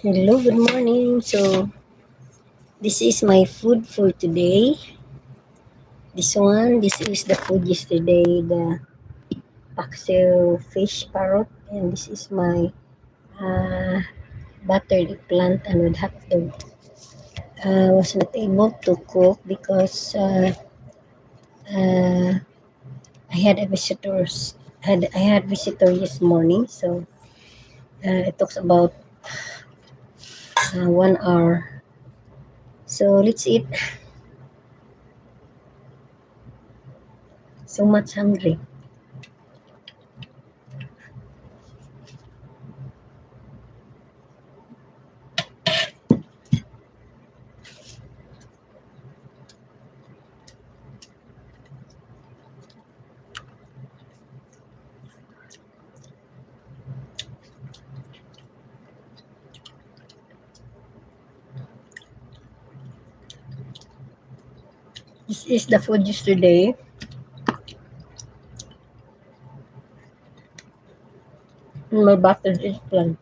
Hello, good morning. So, this is my food for today. This is the food yesterday, the paksiw fish parrot, and this is my uh, buttered eggplant and with hot dog. I was not able to cook because uh, I had a visitors. I had visitor this morning, so it took about 1 hour. So let's eat. So much hungry. This is the food yesterday. My buttered eggplant.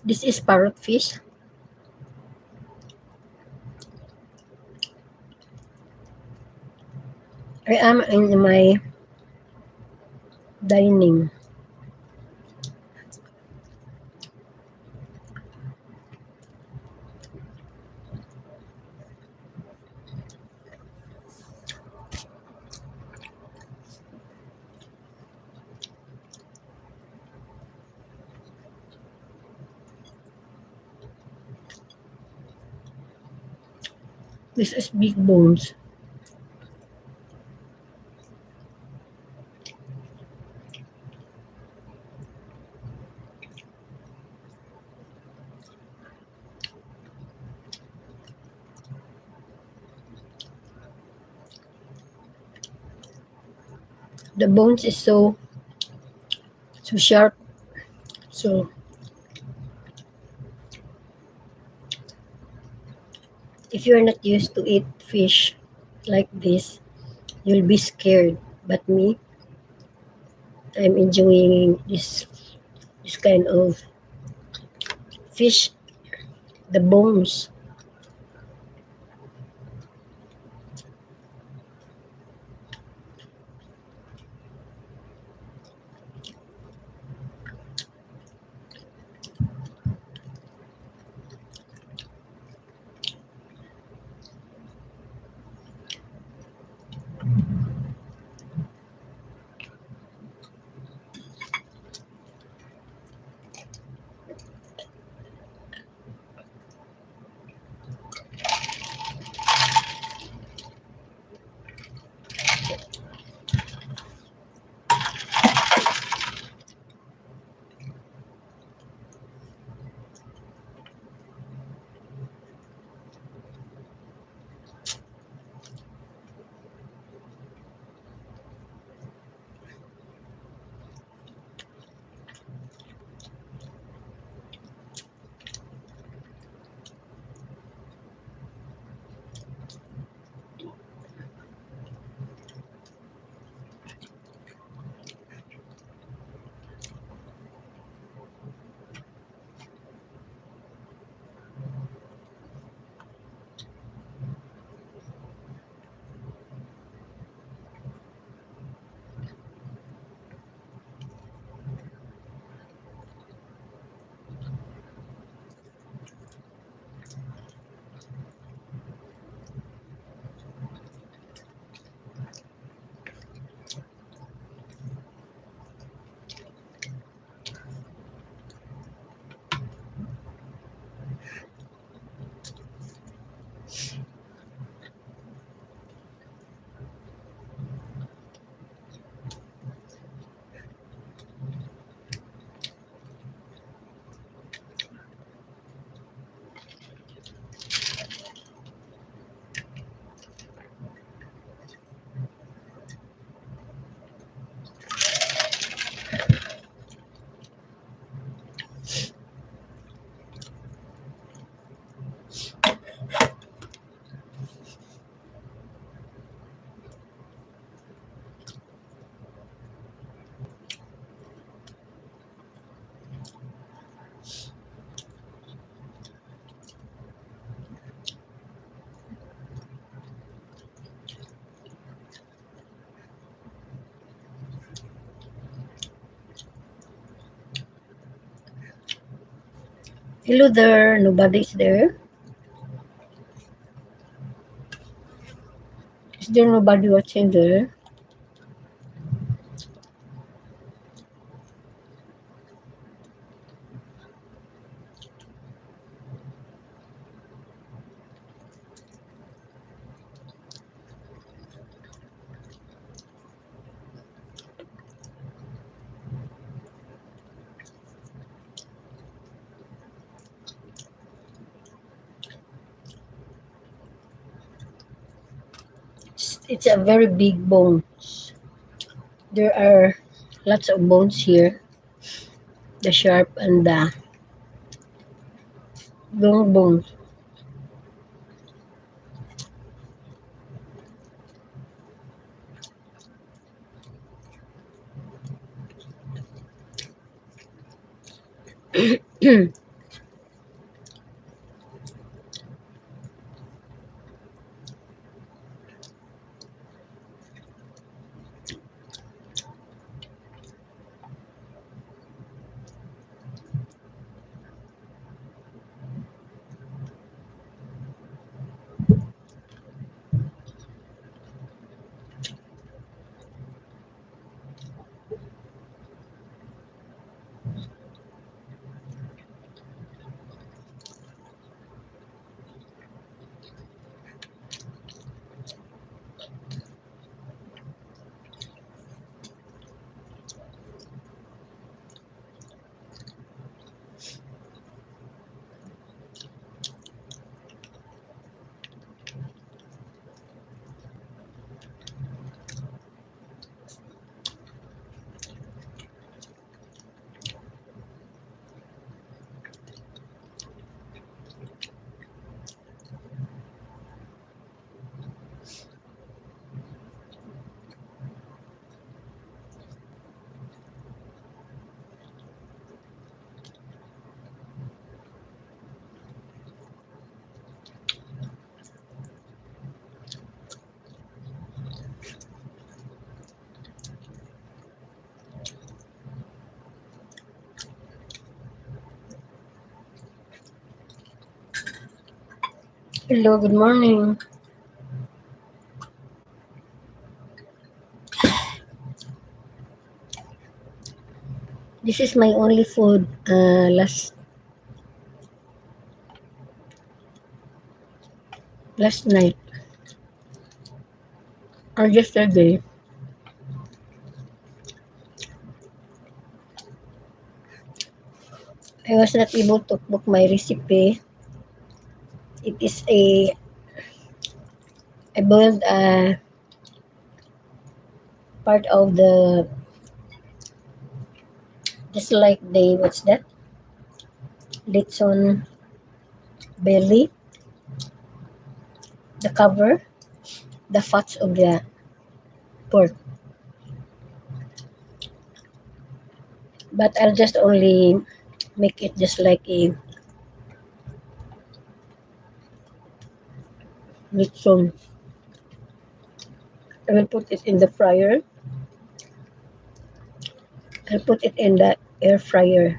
This is parrot fish. I am in my dining. This is big bones. The bones is so sharp. So if you're not used to eat fish like this, you'll be scared. But me, I'm enjoying this kind of fish. The bones. Hello there, nobody's there. Is there nobody watching there? It's a very big bone. There are lots of bones here. The sharp and the long bones. Hello, good morning. This is my only food last night or yesterday. I was not able to cook my recipe. It is a I boiled part of the just like the what's that? Litson belly, the cover, the fats of the pork. But I'll just only make it just like a litson. I will put it in the fryer. I'll put it in the air fryer.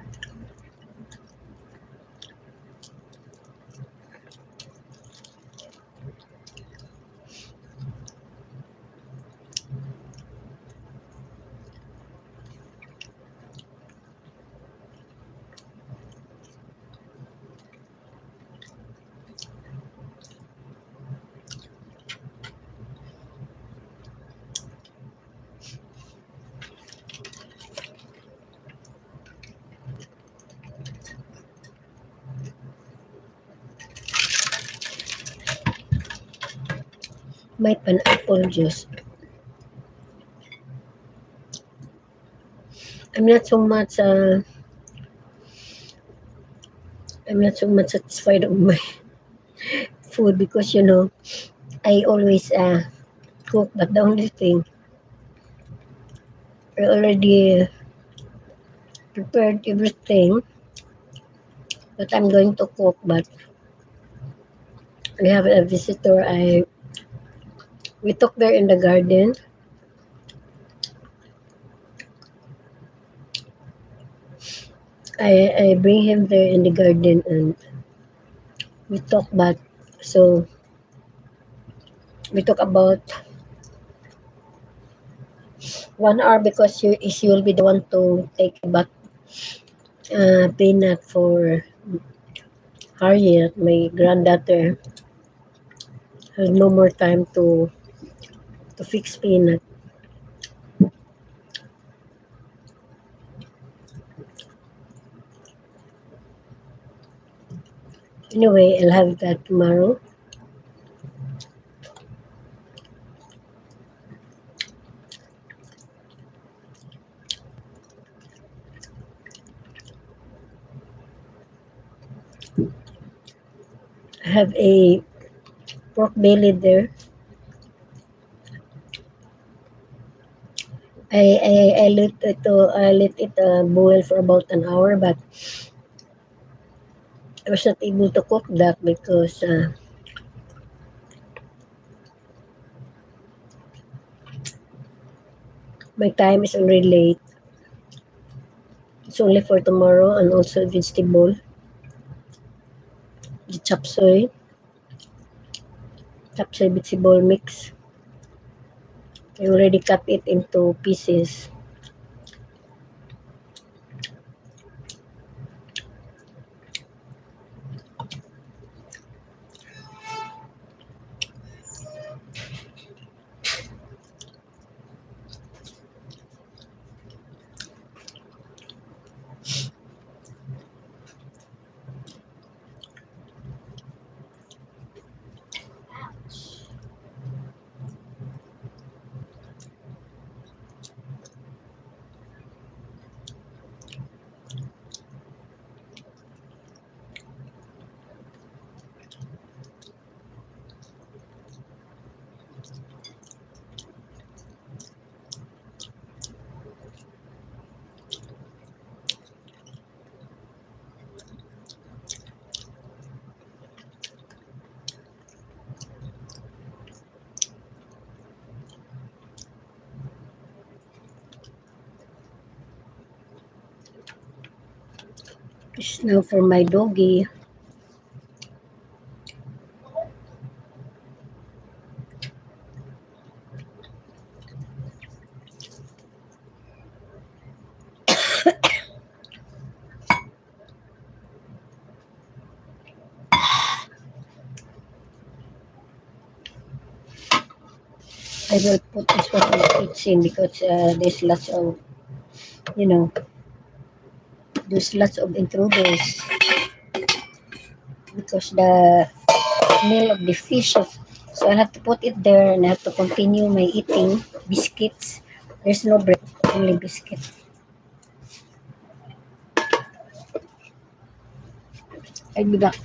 My pineapple juice. I'm not so much I'm not so much satisfied of my food because I always cook, but the only thing I already prepared everything that I'm going to cook, but we have a visitor. We took there in the garden. I bring him there in the garden and we talk about so we talk about 1 hour because she will be the one to take back peanut for Harriet, my granddaughter, has no more time to fix peanut. Anyway, I'll have that tomorrow. I have a pork belly there. I let it boil for about an hour, but I was not able to cook that because my time is already late. It's only for tomorrow and also vegetable, the chop suey vegetable mix. I already cut it into pieces. This is now for my doggy. I will put this one in the kitchen because you know, there's lots of intruders because the smell of the fish. So I have to put it there and I have to continue my eating biscuits. There's no bread, only biscuit. I'll be back.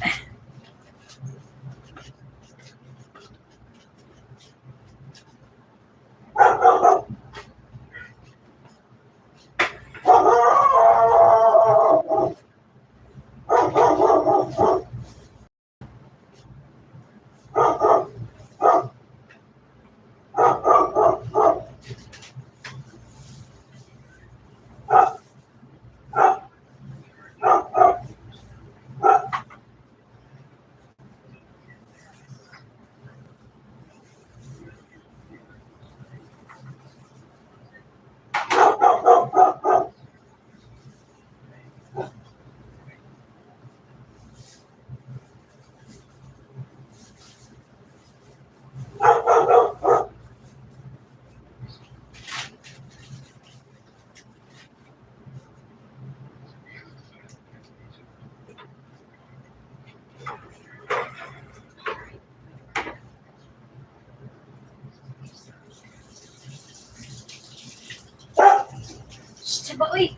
Saba, uy!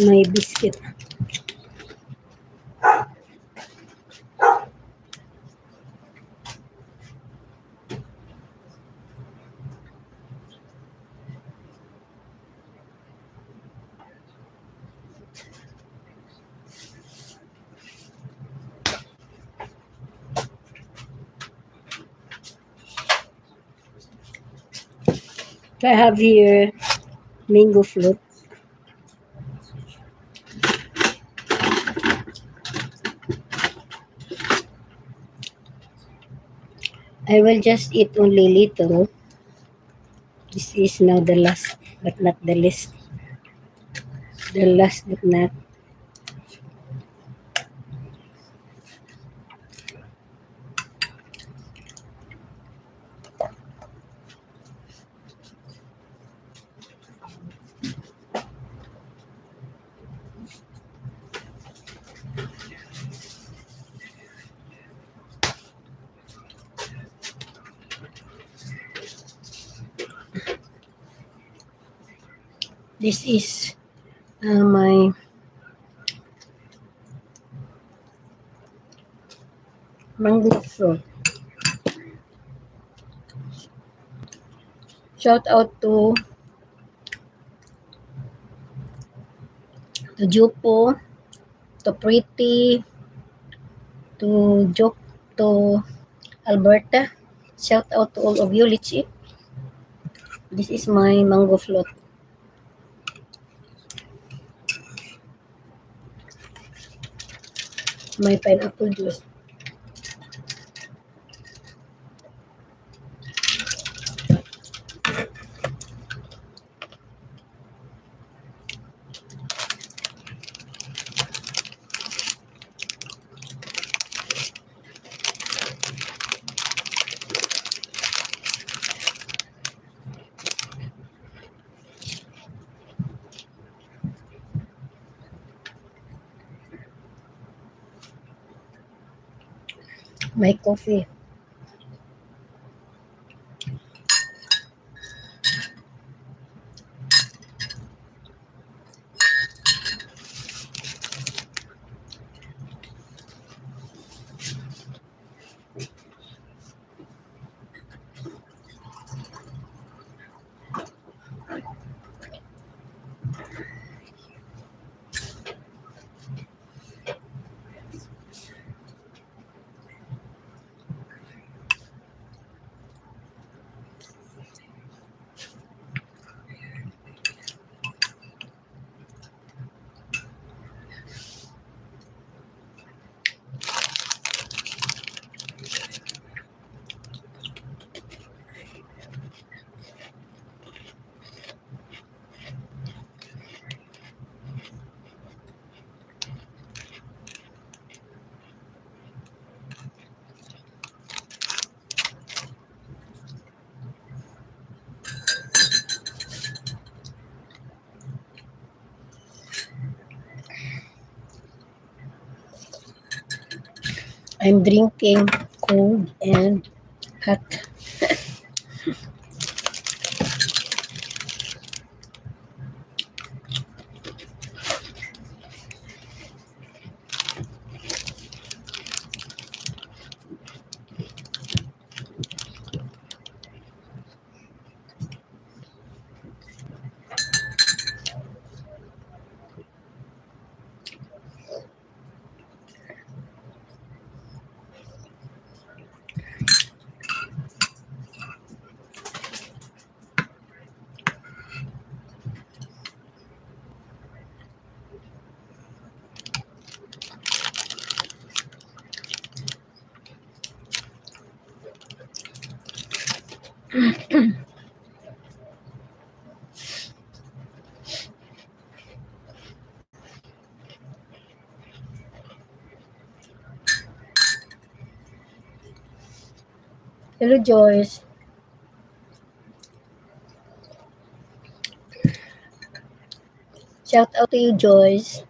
my biscuit. I have here mango float. I will just eat only little. This is now the last, but not the least. The last but not. This is my mango fruit. Shout out to Jupo, to Pretty, to Jok, to Alberta. Shout out to all of you. Let's eat. This is my mango float. My pineapple juice. My coffee. I'm drinking cold and hot. Hello, Joyce. Shout out to you, Joyce.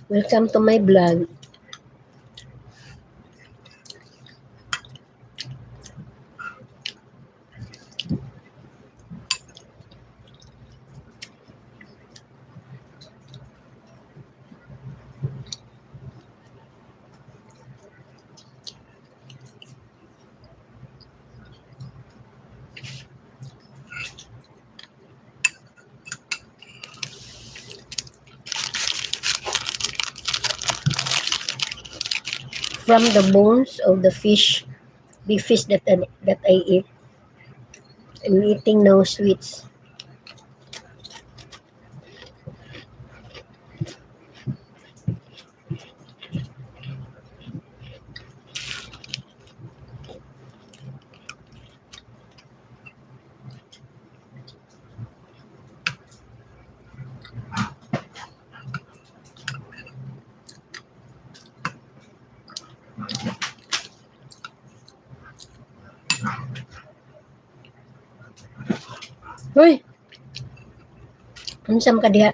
Welcome to my vlog. from the bones of the fish, big fish that I eat. I'm eating no sweets. Hoy, unsam ka diha?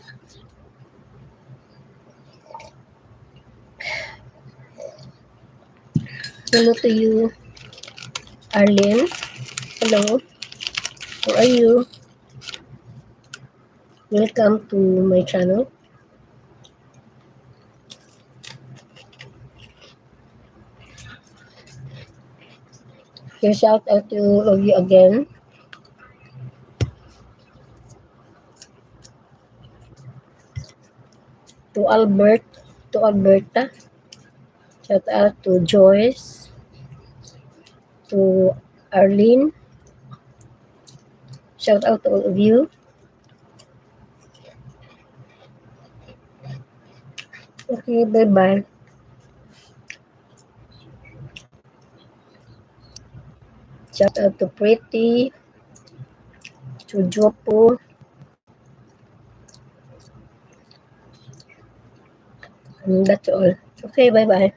Hello to you, Arlene. Hello. How are you? Welcome to my channel. Here, shout out to all of you again. To Albert, to Alberta. Shout out to Joyce, to Arlene. Shout out to all of you. Okay, bye-bye. Shout out to Pretty, to Jopo, and that's all. Okay, bye-bye.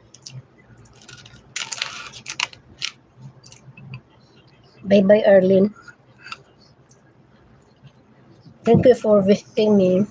Bye-bye, Arlene. Thank you for visiting me.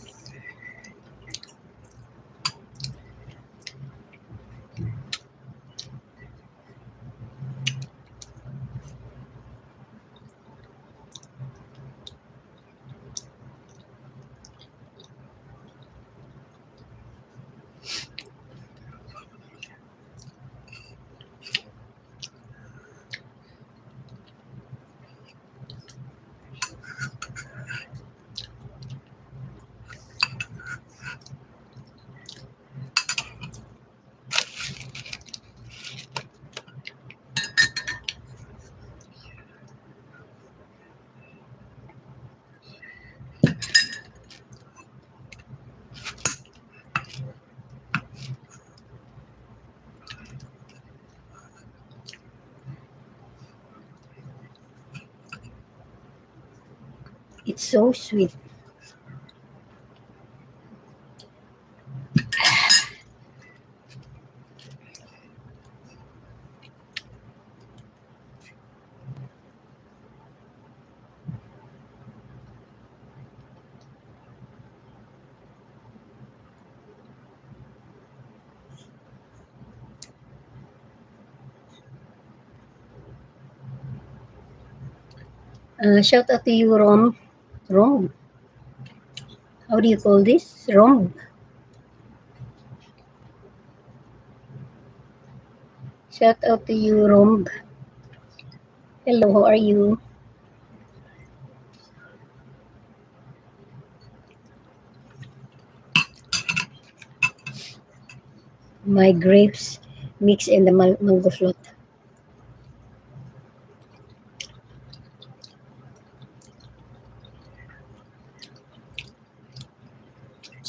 It's so sweet. Shout out to you, Rom. Rom. How do you call this? Rom. Shout out to you, Rom. Hello, how are you? My grapes mix in the mango float.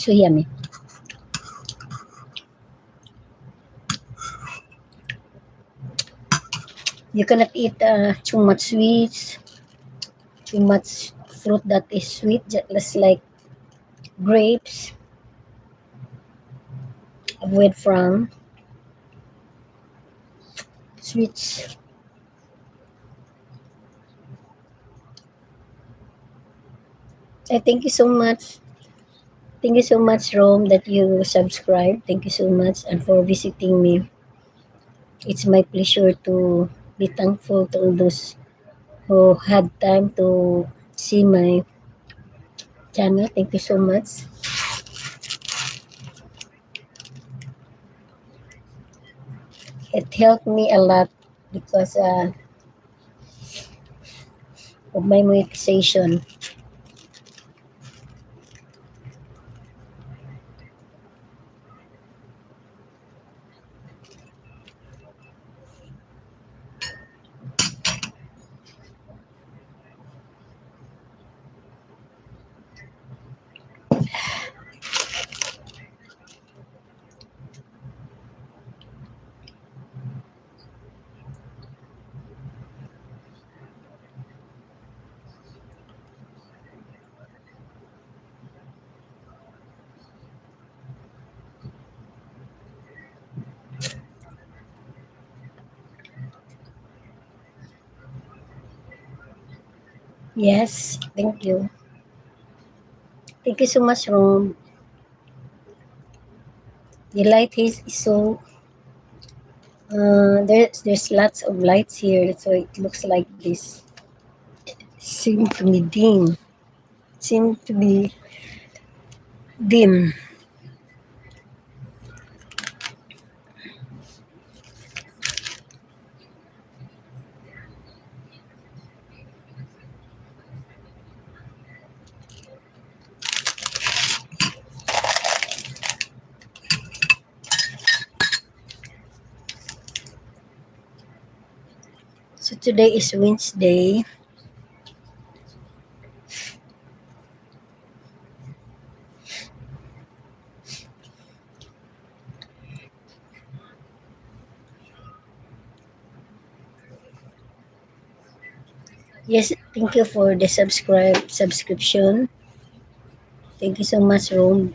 So yummy. You cannot eat too much sweets, too much fruit that is sweet, just like grapes. Avoid from sweets. Thank you so much. Thank you so much, Rome, that you subscribe. Thank you so much, and for visiting me. It's my pleasure to be thankful to all those who had time to see my channel. Thank you so much. It helped me a lot because of my monetization. Yes, thank you. Thank you so much, Ron. The light is so there's lots of lights here, so it looks like this. Seem to be dim. Seem to be dim. So today is Wednesday. Yes, thank you for the subscription. Thank you so much, Ron.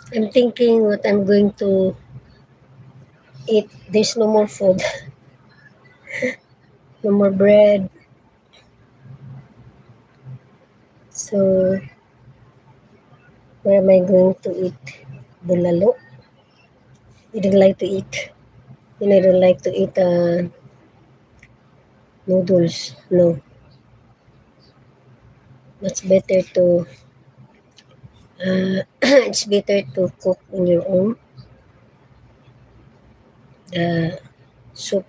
I'm thinking what I'm going to eat. There's no more food, no more bread. So where am I going to eat? Bulalo. You don't like to eat. I don't like to eat noodles. No, it's better to it's better to cook on your own. The soup.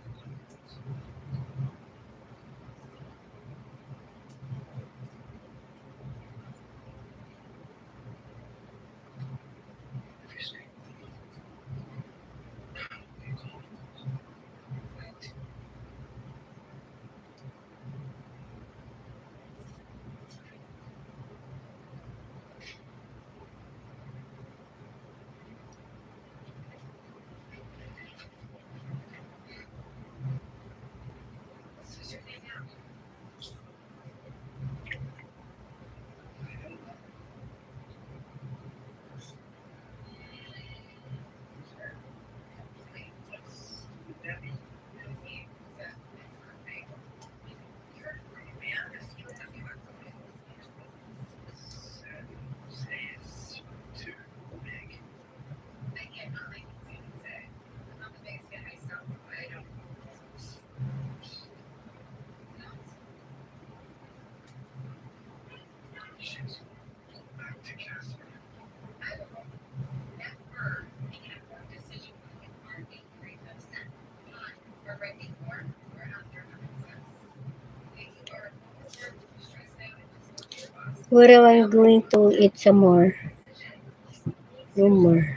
What am I going to eat some more? No more.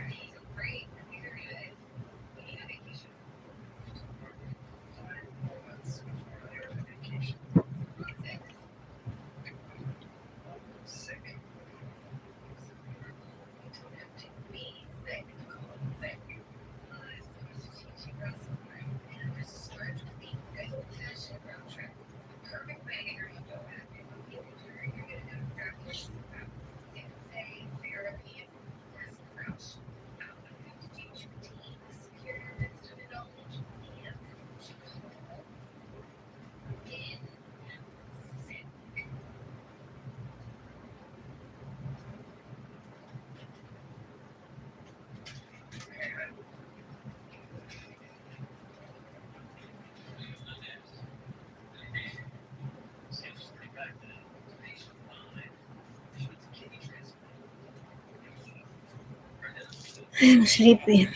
I'm sleepy.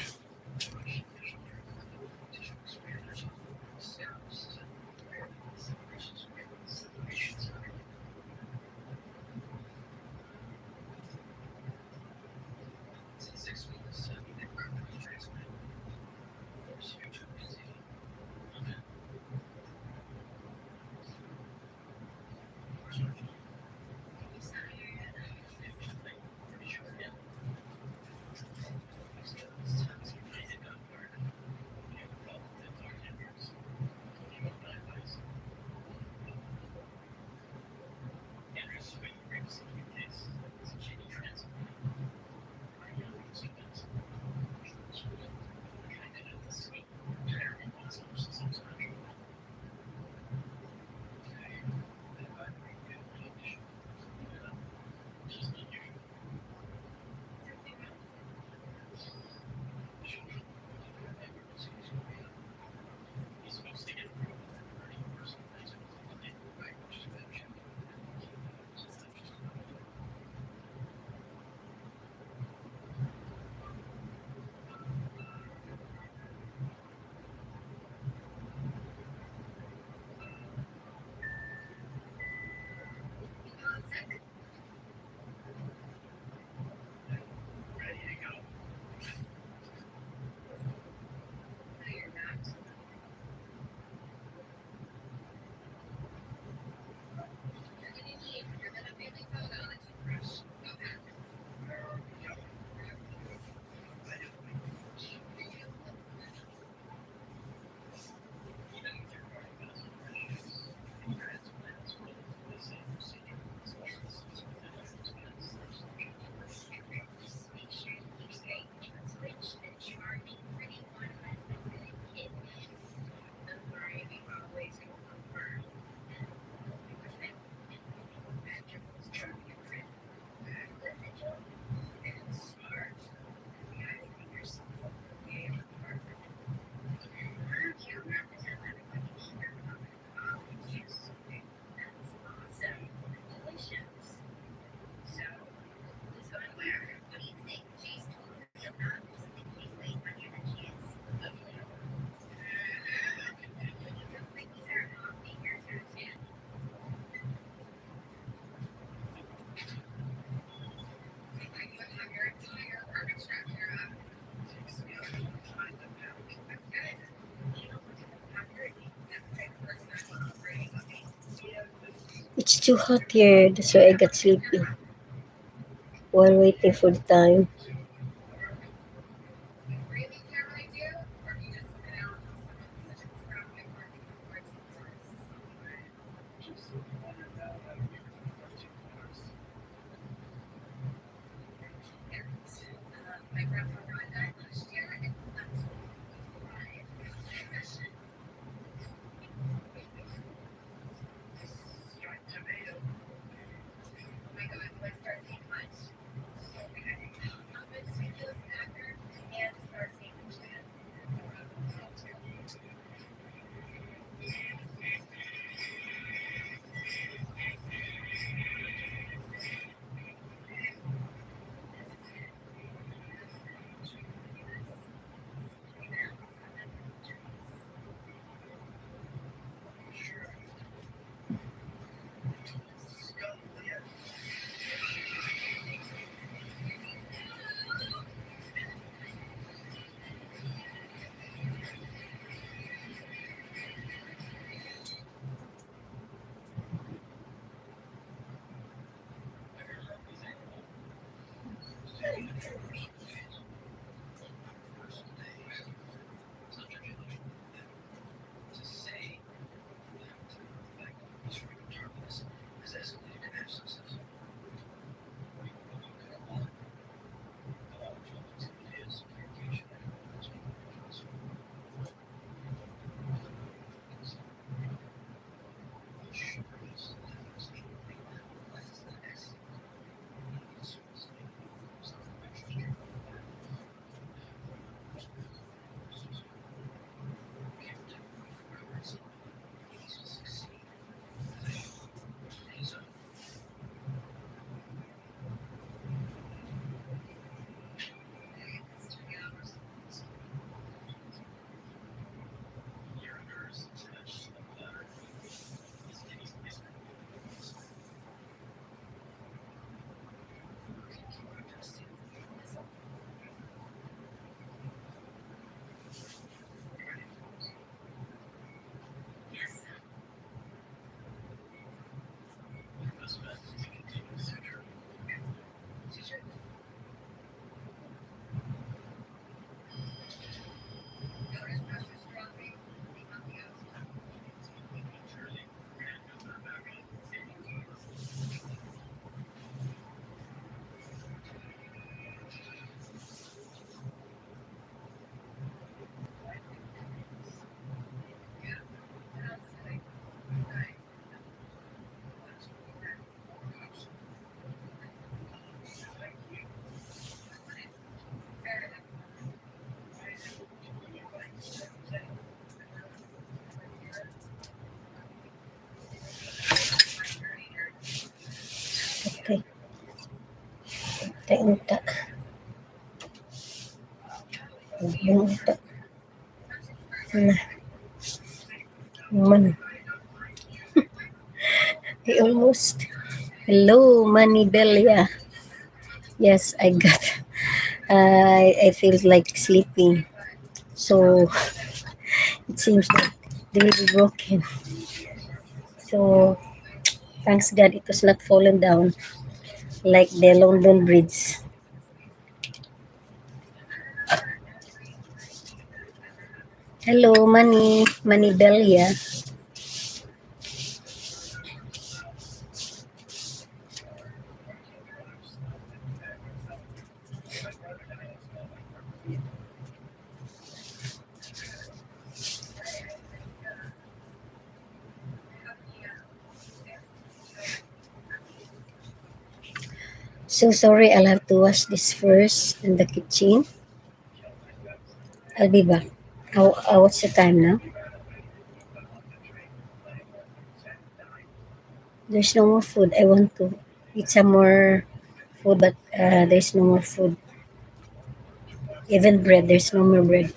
It's too hot here, that's why I got sleepy while waiting for the time. Tay unta. Yung unta. Na, man. I almost. Hello, Manibelia. Yes, I got. I feel like sleeping. So it seems that they will be broken. So thanks God it was not fallen down like the London Bridge. Hello, Manibelia. So sorry, I'll have to wash this first in the kitchen. I'll be back. What's the time now? There's no more food. I want to eat some more food, but there's no more food. Even bread, there's no more bread.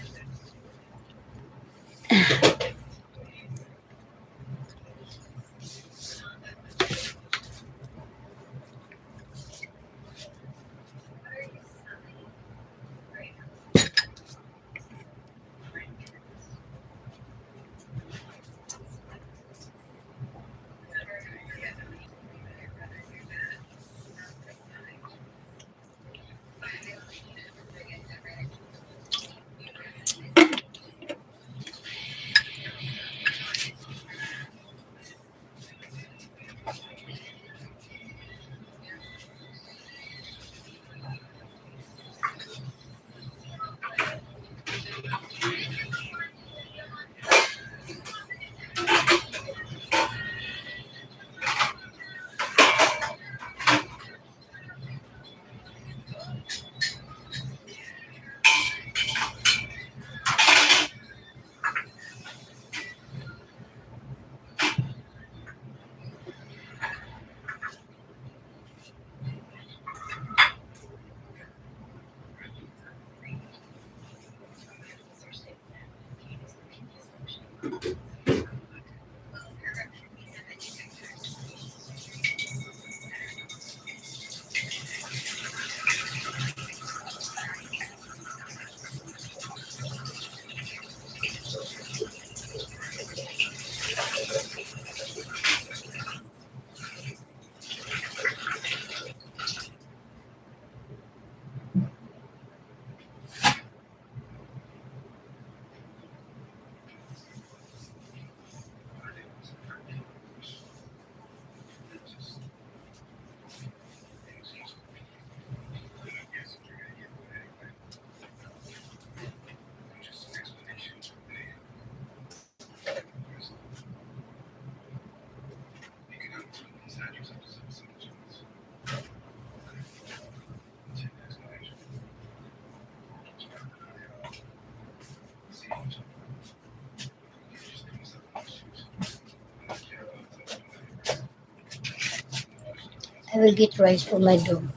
I will get rice for my dog.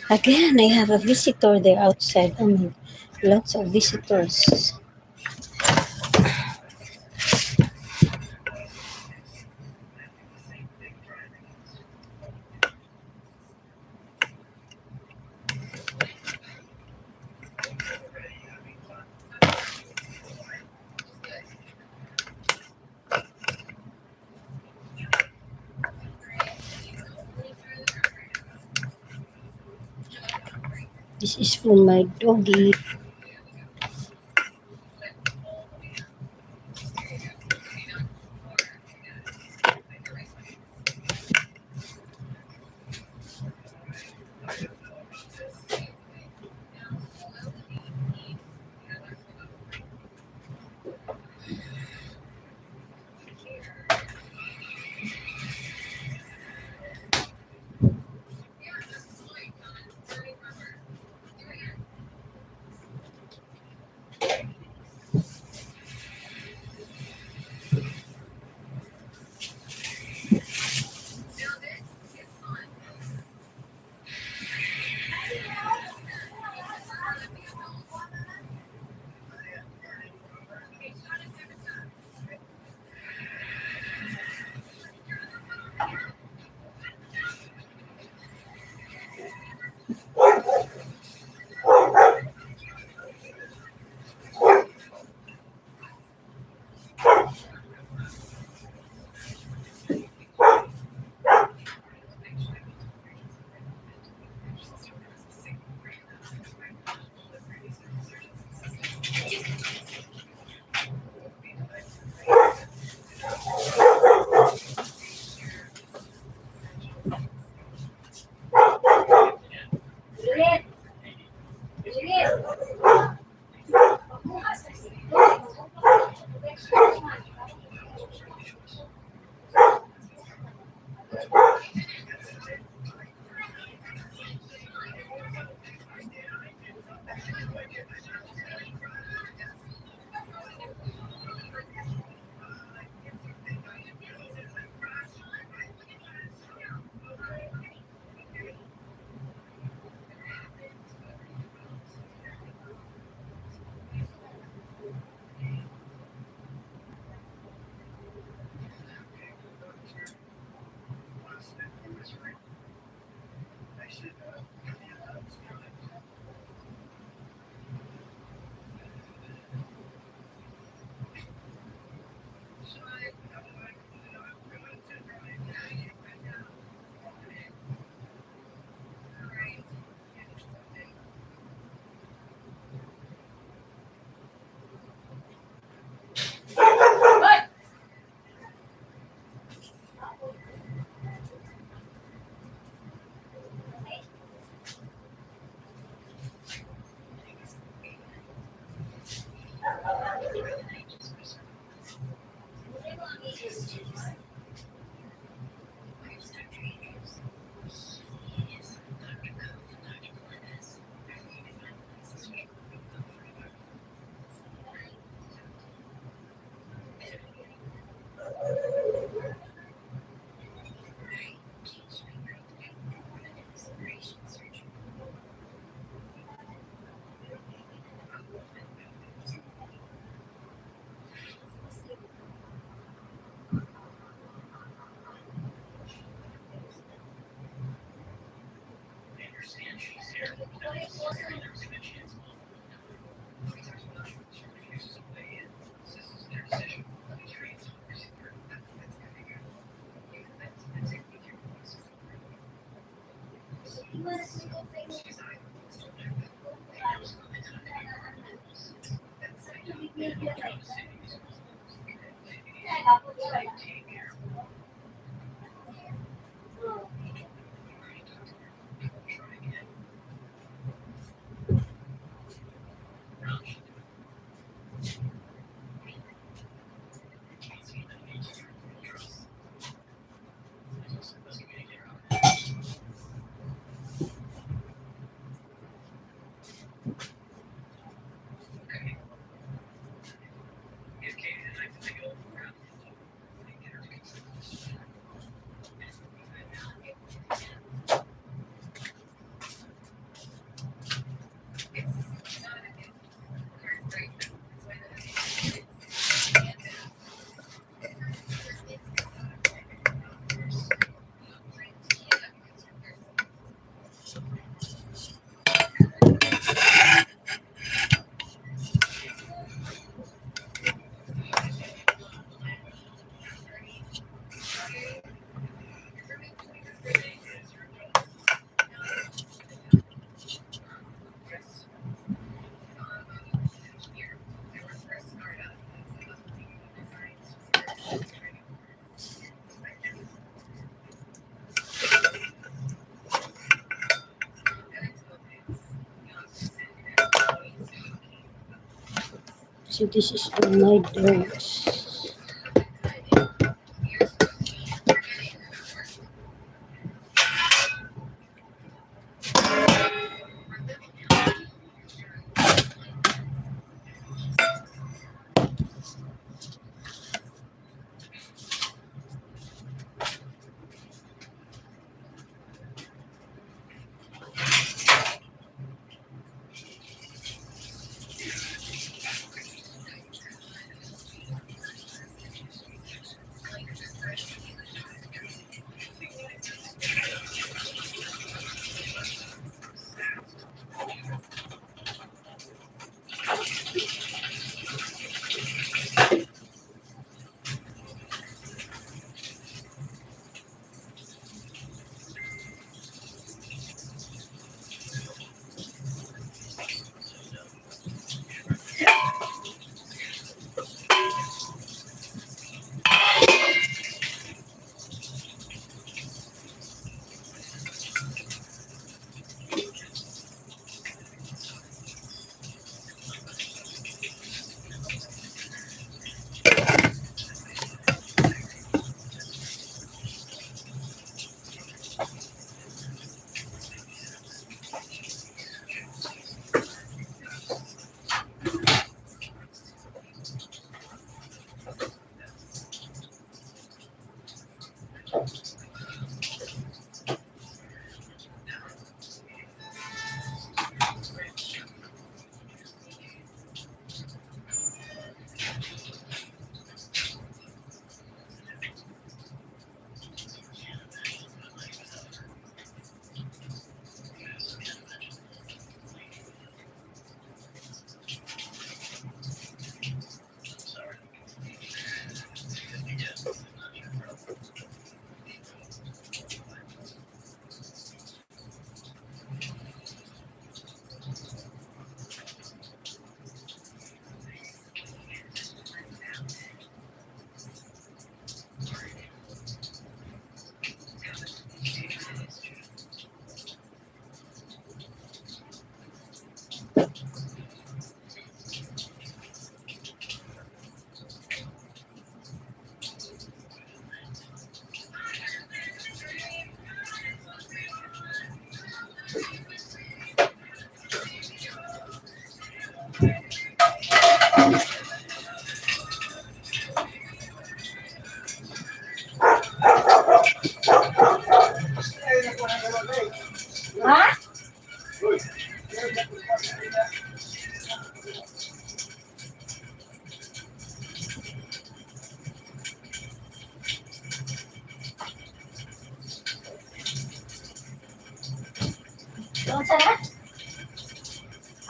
Again, I have a visitor there outside. Oh my, lots of visitors. This is for my doggy. So this is all my dogs.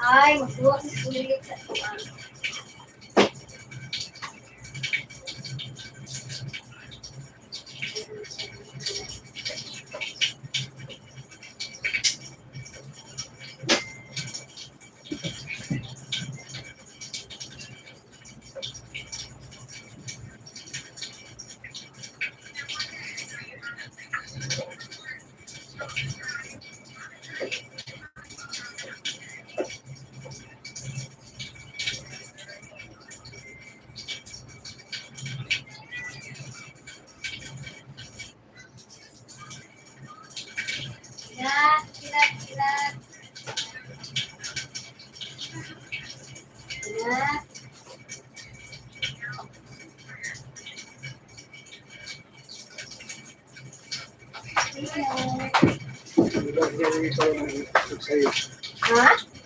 Ay, magsuwa sa sulit sa tuwan. Ha?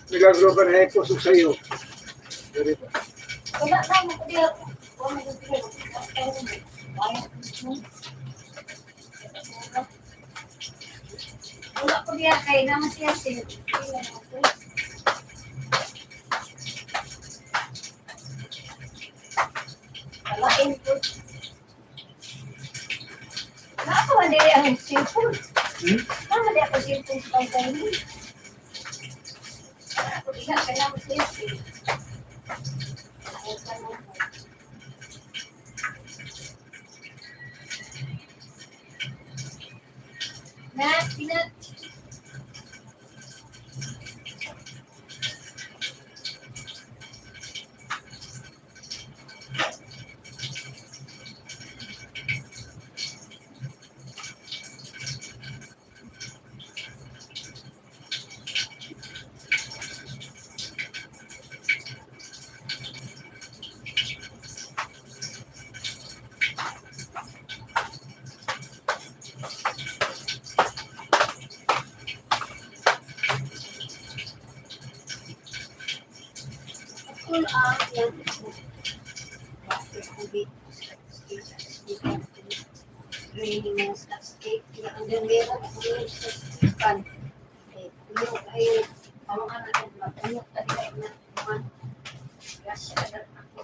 Milagro ka na kusog sa'yo. Wala na mo ko diya. Wala ko diya kay naman siya sin. Walain ko. Nako man dili ang cellphone. Nako di ako cellphone sa pagkain. Ako diya kay naman siya sin. Pinat. Full yan. Raining mo sa steak. Ang meron ako sa steakan. Yung ay pamangan natin matanyok tayo na naman. Gasya agad ako.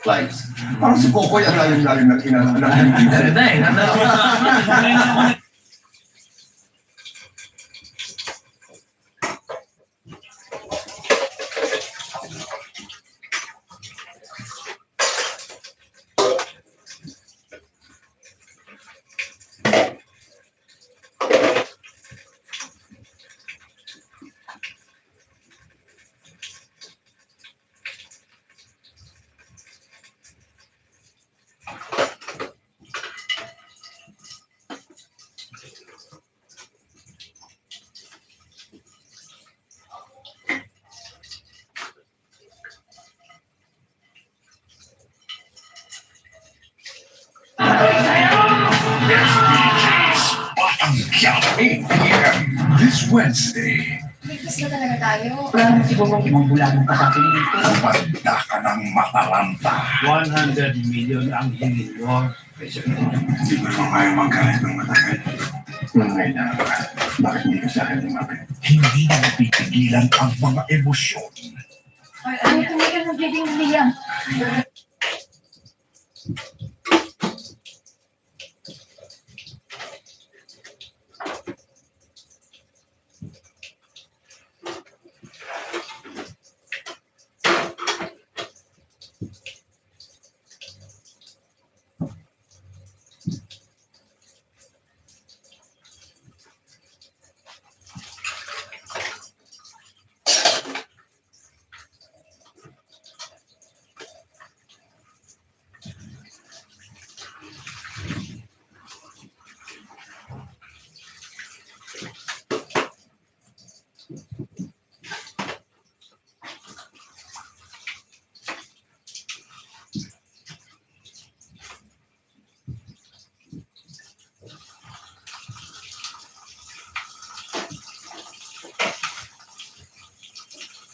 Flights. Parang si Kokoy ang lalim-lalim na tinanong lang. This Wednesday, Ligtas na talaga tayo. Wala naman siguro ibang bulagan pa sa atin dito. kumanda ka ng mataranta. 100 million ang hingin mo. Hindi mo naman kaya magkalit ng matagal. Nangailangan ka. Bakit hindi ka sa akin lumapit? Hindi na napipigilan ang mga emosyon. Ay, tumigil ng bleeding ni Liam.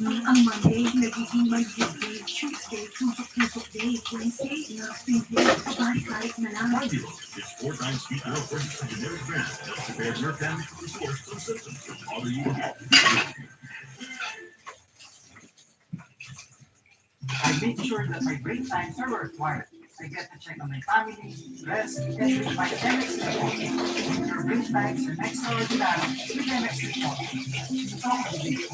Ang Monday, nagiging Monday day, Tuesday, tusok-tusok day, Wednesday, na-spring day, pabalik-balik na lang. It's 4 times speed more for a generic brand. Helps prepare your family to restore some symptoms from bother you. I make sure that my break times are required. I get to check on my family, rest, and with my MX report. Your break times are next hour to battle with MX report. It's all the video.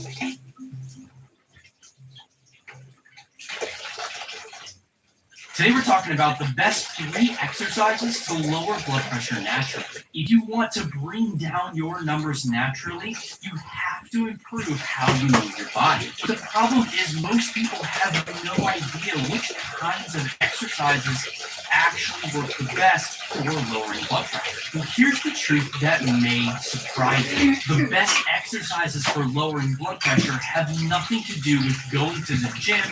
Today we're talking about the best 3 exercises to lower blood pressure naturally. If you want to bring down your numbers naturally, you have to improve how you move your body. But the problem is most people have no idea which kinds of exercises actually work the best for lowering blood pressure. And here's the truth that may surprise you. The best exercises for lowering blood pressure have nothing to do with going to the gym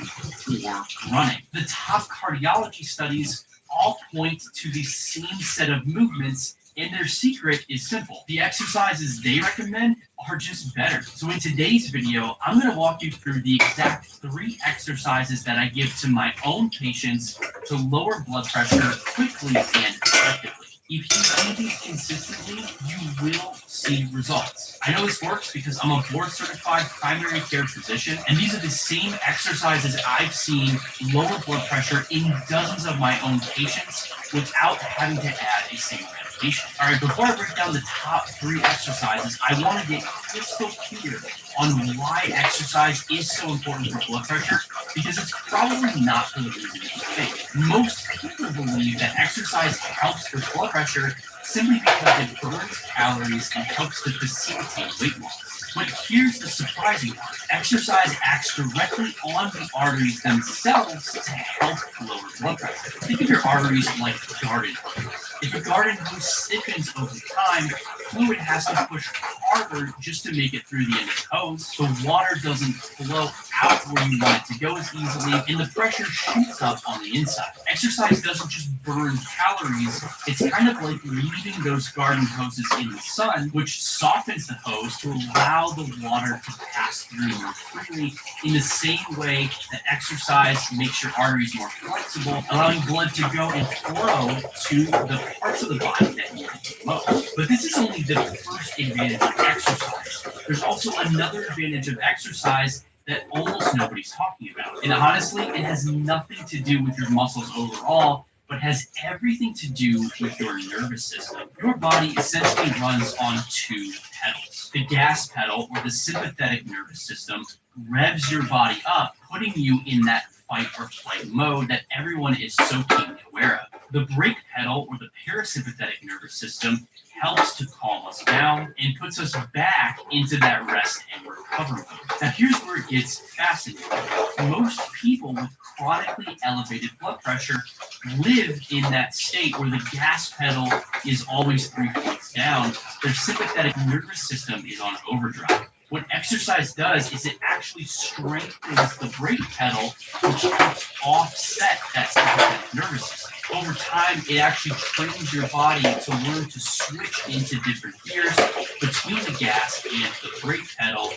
or running. The top cardiology studies all point to the same set of movements, and their secret is simple. The exercises they recommend are just better. So in today's video, I'm going to walk you through the exact 3 exercises that I give to my own patients to lower blood pressure quickly and effectively. If you do these consistently, you will see results. I know this works because I'm a board-certified primary care physician, and these are the same exercises I've seen lower blood pressure in dozens of my own patients without having to add a single medication. All right, before I break down the top 3 exercises, I want to get crystal clear on why exercise is so important for blood pressure, because it's probably not for the reason you think. Most people believe that exercise helps with blood pressure simply because it burns calories and helps to facilitate weight loss. But here's the surprising part. Exercise acts directly on the arteries themselves to help lower blood pressure. Think of your arteries like garden hoses. If a garden hose stiffens over time, fluid has to push harder just to make it through the end of the hose. The water doesn't flow out where you want it to go as easily, and the pressure shoots up on the inside. Exercise doesn't just burn calories, it's kind of like leaving those garden hoses in the sun, which softens the hose to allow the water to pass through more freely. In the same way that exercise makes your arteries more flexible, allowing blood to go and flow to the parts of the body that need it most. But this is only the first advantage of exercise. There's also another advantage of exercise that almost nobody's talking about. And honestly, it has nothing to do with your muscles overall, but has everything to do with your nervous system. Your body essentially runs on two pedals. The gas pedal, or the sympathetic nervous system, revs your body up, putting you in that fight or flight mode that everyone is so keenly aware of. The brake pedal, or the parasympathetic nervous system, helps to calm us down and puts us back into that rest and recover mode. Now, here's where it gets fascinating. Most people with chronically elevated blood pressure live in that state where the gas pedal is always 3 points down. Their sympathetic nervous system is on overdrive. What exercise does is it actually strengthens the brake pedal, which helps offset that sympathetic nervous system. Over time, it actually trains your body to learn to switch into different gears between the gas and the brake pedal,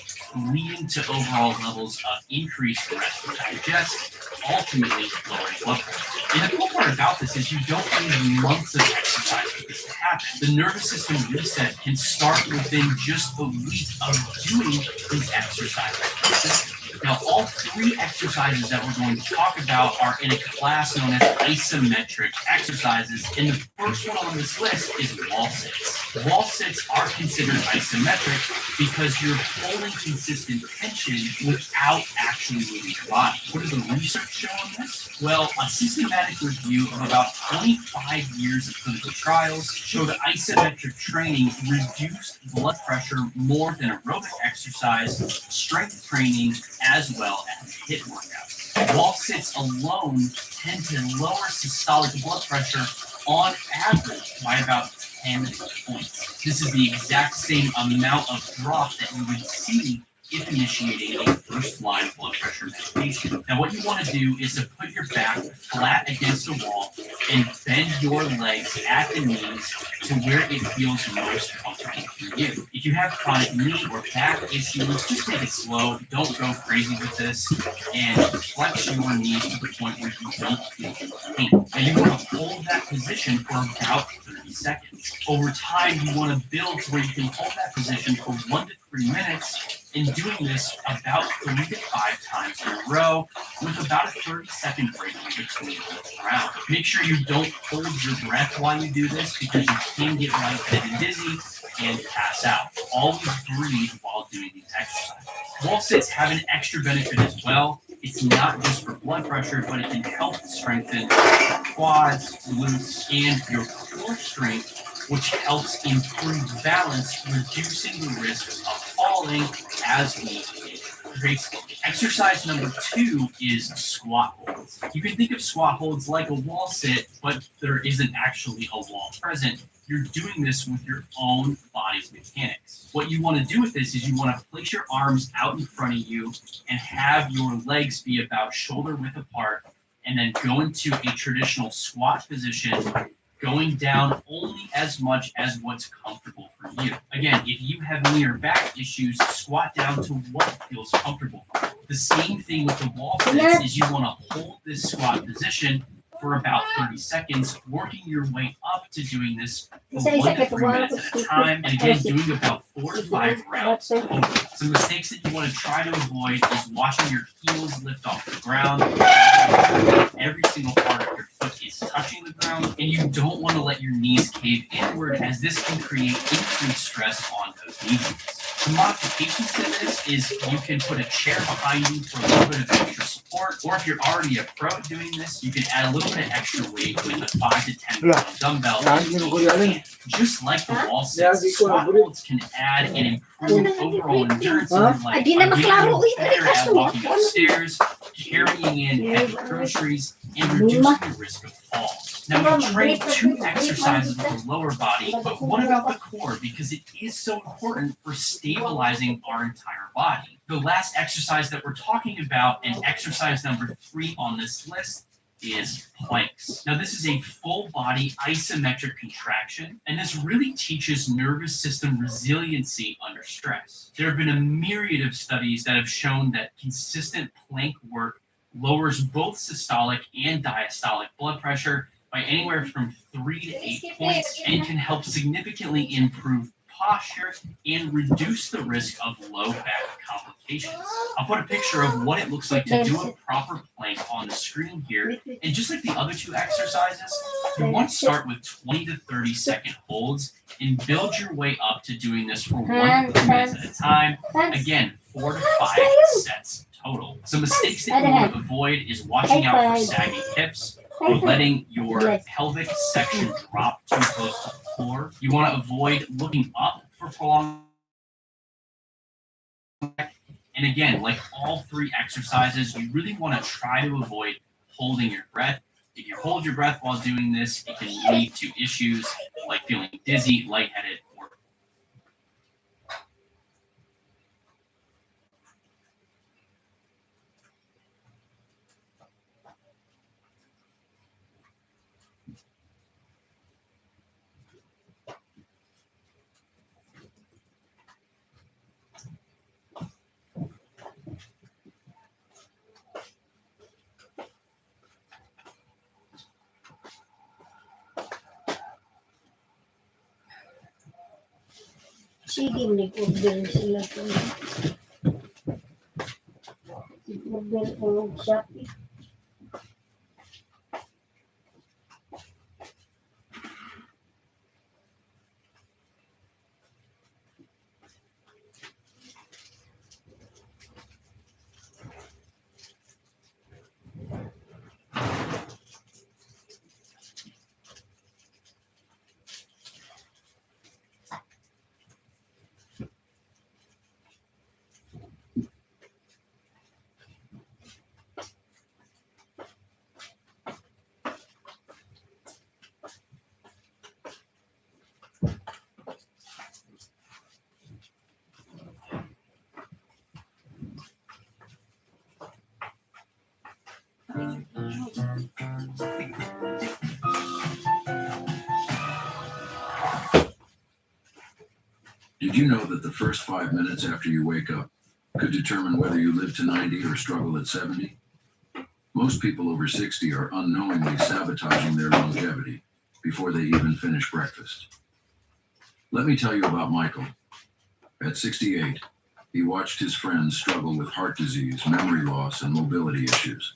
leading to overall levels of increased rest and digest, ultimately lowering blood pressure. And the cool part about this is you don't need months of exercise for this to happen. The nervous system reset can start within just a week of doing these exercises. Now, all three exercises that we're going to talk about are in a class known as isometric exercises, and the first one on this list is wall sits. Wall sits are considered isometric because you're holding consistent tension without actually moving your body. What does the research show on this? Well, a systematic review of about 25 years of clinical trials showed isometric training reduced blood pressure more than aerobic exercise, strength training, as well as HIIT workouts. Wall sits alone tend to lower systolic blood pressure on average by about 10 points. This is the exact same amount of drop that you would see if initiating a first-line blood pressure medication. Now, what you want to do is to put your back flat against the wall and bend your legs at the knees to where it feels most comfortable for you. If you have chronic knee or back issues, just take it slow. Don't go crazy with this, and flex your knees to the point where you don't feel pain. And you want to hold that position for about 30 seconds. Over time, you want to build to where you can hold that position for 1 to 3 minutes, and doing this about 3 to 5 times in a row with about a 30-second break in between each round. Make sure you don't hold your breath while you do this because you can get lightheaded and dizzy and pass out. Always breathe while doing these exercises. Wall sits have an extra benefit as well. It's not just for blood pressure, but it can help strengthen your quads, glutes, and your core strength, which helps improve balance, reducing the risks of falling as we age gracefully. Exercise number 2 is squat holds. You can think of squat holds like a wall sit, but there isn't actually a wall present. You're doing this with your own body's mechanics. What you want to do with this is you want to place your arms out in front of you and have your legs be about shoulder width apart, and then go into a traditional squat position, going down only as much as what's comfortable for you. Again, if you have knee or back issues, squat down to what feels comfortable for you. The same thing with the wall sits is you want to hold this squat position for about 30 seconds, working your way up to doing this for 1 to 3 minutes at a time, and again, doing about 4 to 5 rounds. Some mistakes that you want to try to avoid is watching your heels lift off the ground. Every single part of your foot is touching the ground, and you don't want to let your knees cave inward, as this can create increased stress on those knee joints. Some modifications to this is you can put a chair behind you for a little bit of extra support, or if you're already a pro at doing this, you can add a little bit of extra weight with a 5 to 10 pound dumbbell. Just like the wall sits, squat holds can add and improve overall endurance in your life by getting you better at walking upstairs, carrying in heavy groceries, and reducing the risk of falls. Now, we train 2 exercises with the lower body, but what about the core? Because it is so important for stabilizing our entire body. The last exercise that we're talking about, and exercise number 3 on this list, is planks. Now, this is a full body isometric contraction, and this really teaches nervous system resiliency under stress. There have been a myriad of studies that have shown that consistent plank work lowers both systolic and diastolic blood pressure by anywhere from 3 to 8 points, and can help significantly improve posture and reduce the risk of low back complications. patients. I'll put a picture of what it looks like to do a proper plank on the screen here. And just like the other two exercises, you want to start with 20 to 30 second holds and build your way up to doing this for 1 to 2 minutes at a time. Again, 4 to 5 sets total. Some mistakes that you want to avoid is watching out for saggy hips or letting your pelvic section drop too close to the floor. You want to avoid looking up for prolonged. And again, like all three exercises, you really want to try to avoid holding your breath. If you hold your breath while doing this, it can lead to issues like feeling dizzy, lightheaded, or Sige, nag-order sila ko. Nag-order ko ng Shopee. Did you know that the first 5 minutes after you wake up could determine whether you live to 90 or struggle at 70? Most people over 60 are unknowingly sabotaging their longevity before they even finish breakfast. Let me tell you about Michael. At 68, he watched his friends struggle with heart disease, memory loss, and mobility issues.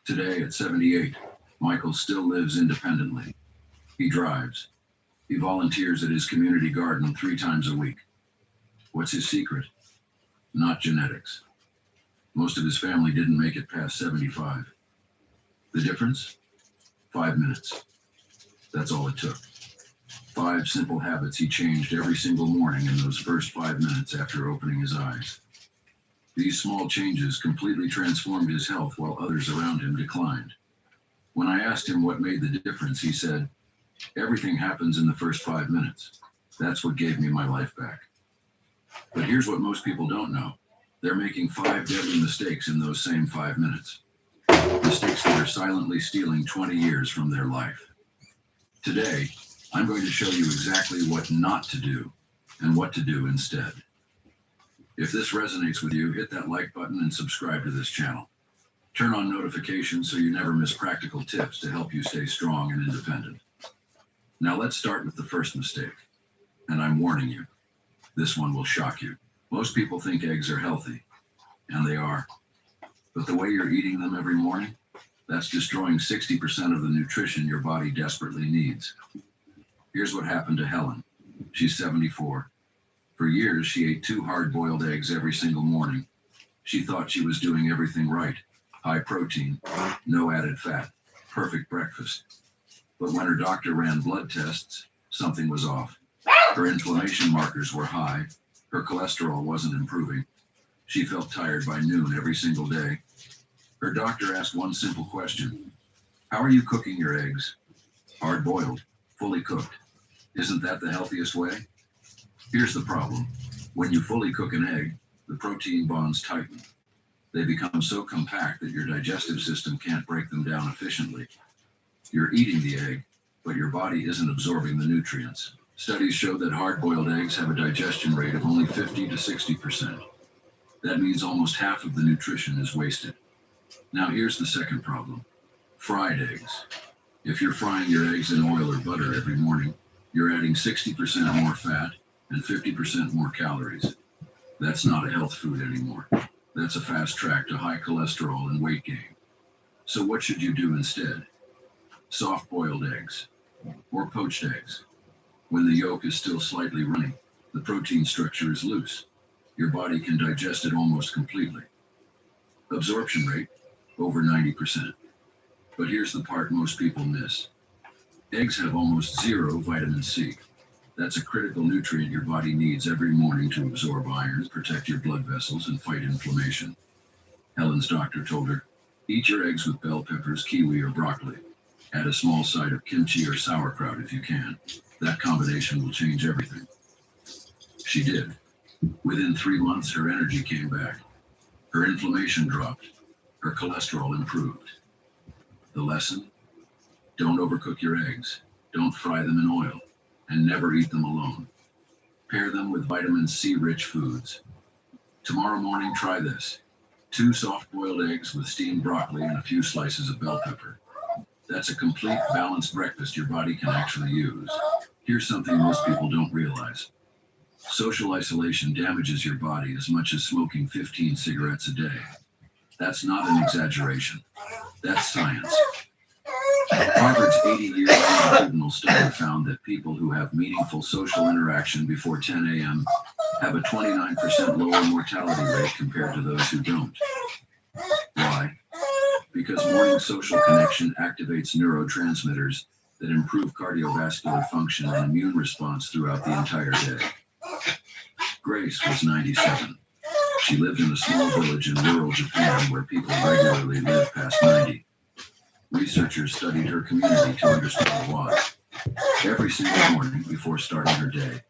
Today, at 78, Michael still lives independently. He drives. He volunteers at his community garden 3 times a week. What's his secret? Not genetics. Most of his family didn't make it past 75. The difference? 5 minutes. That's all it took. 5 simple habits he changed every single morning in those first 5 minutes after opening his eyes. These small changes completely transformed his health while others around him declined. When I asked him what made the difference, he said, "Everything happens in the first 5 minutes. That's what gave me my life back." But here's what most people don't know. They're making 5 deadly mistakes in those same 5 minutes. Mistakes that are silently stealing 20 years from their life. Today, I'm going to show you exactly what not to do and what to do instead. If this resonates with you, hit that like button and subscribe to this channel. Turn on notifications so you never miss practical tips to help you stay strong and independent. Now let's start with the first mistake. And I'm warning you, this one will shock you. Most people think eggs are healthy, and they are. But the way you're eating them every morning, that's destroying 60% of the nutrition your body desperately needs. Here's what happened to Helen. She's 74. For years, she ate 2 hard-boiled eggs every single morning. She thought she was doing everything right. High protein, no added fat, perfect breakfast. But when her doctor ran blood tests, something was off. Her inflammation markers were high. Her cholesterol wasn't improving. She felt tired by noon every single day. Her doctor asked one simple question. How are you cooking your eggs? Hard-boiled, fully cooked. Isn't that the healthiest way? Here's the problem. When you fully cook an egg, the protein bonds tighten. They become so compact that your digestive system can't break them down efficiently. You're eating the egg, but your body isn't absorbing the nutrients. Studies show that hard-boiled eggs have a digestion rate of only 50 to 60%. That means almost half of the nutrition is wasted. Now here's the second problem. Fried eggs. If you're frying your eggs in oil or butter every morning, you're adding 60% more fat and 50% more calories. That's not a health food anymore. That's a fast track to high cholesterol and weight gain. So what should you do instead? Soft-boiled eggs or poached eggs. When the yolk is still slightly runny, the protein structure is loose. Your body can digest it almost completely. Absorption rate, over 90%. But here's the part most people miss. Eggs have almost zero vitamin C. That's a critical nutrient your body needs every morning to absorb iron, protect your blood vessels, and fight inflammation. Helen's doctor told her, eat your eggs with bell peppers, kiwi, or broccoli. Add a small side of kimchi or sauerkraut if you can. That combination will change everything. She did. Within 3 months, her energy came back. Her inflammation dropped. Her cholesterol improved. The lesson? Don't overcook your eggs. Don't fry them in oil. And never eat them alone. Pair them with vitamin C-rich foods. Tomorrow morning, try this. 2 soft-boiled eggs with steamed broccoli and a few slices of bell pepper. That's a complete, balanced breakfast your body can actually use. Here's something most people don't realize. Social isolation damages your body as much as smoking 15 cigarettes a day. That's not an exaggeration. That's science. Harvard's 80-year longitudinal study found that people who have meaningful social interaction before 10 a.m. have a 29% lower mortality rate compared to those who don't. Why? Because morning social connection activates neurotransmitters that improve cardiovascular function and immune response throughout the entire day. Grace was 97. She lived in a small village in rural Japan where people regularly live past 90. Researchers studied her community to understand why. Every single morning before starting her day,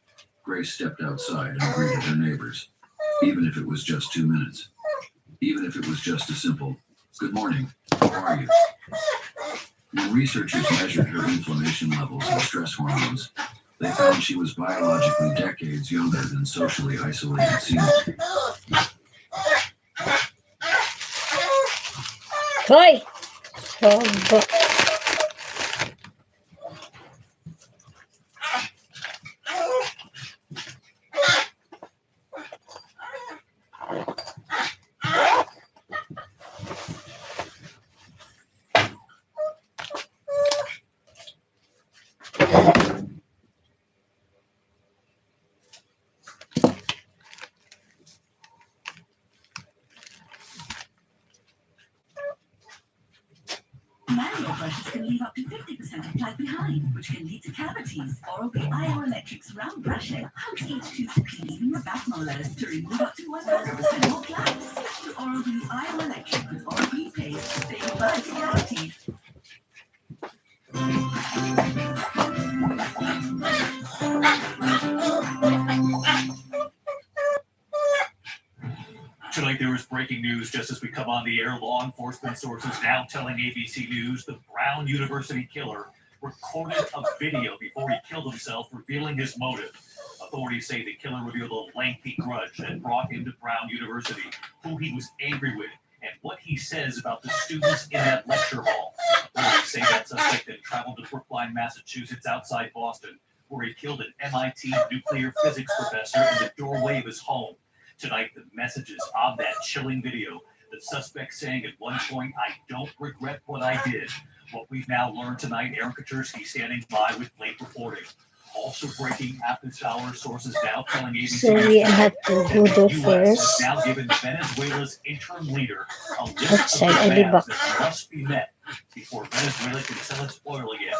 Grace stepped outside and greeted her neighbors, even if it was just 2 minutes. Even if it was just a simple, "Good morning, how are you?" When researchers measured her inflammation levels and stress hormones, they found she was biologically decades younger than socially isolated seniors. Hoy! Sobo. Manual brushes can leave up to 50% of plug behind, which can lead to cavities. Oral-B IO Electric's round brushing helps each tooth to clean even your back molars to remove up to 100% more plaque. Switch to Oral-B IO Electric with Oral-B paste to save goodbye to cavities. Tonight, there is breaking news just as we come on the air. Law enforcement sources now telling ABC News the Brown University killer recorded a video before he killed himself, revealing his motive. Authorities say the killer revealed a lengthy grudge that brought him to Brown University, who he was angry with, and what he says about the students in that lecture hall. Authorities say that suspect then traveled to Brookline, Massachusetts, outside Boston, where he killed an MIT nuclear physics professor in the doorway of his home. Tonight, the messages of that chilling video, the suspect saying at one point, "I don't regret what I did." What we've now learned tonight, Aaron Katursky standing by with late reporting. Also breaking at this hour, sources now telling ABC Sorry, I have to go that there the U.S. has first. now given Venezuela's interim leader a list Outside, of I'll be demands back. that must be met before Venezuela can sell its oil again.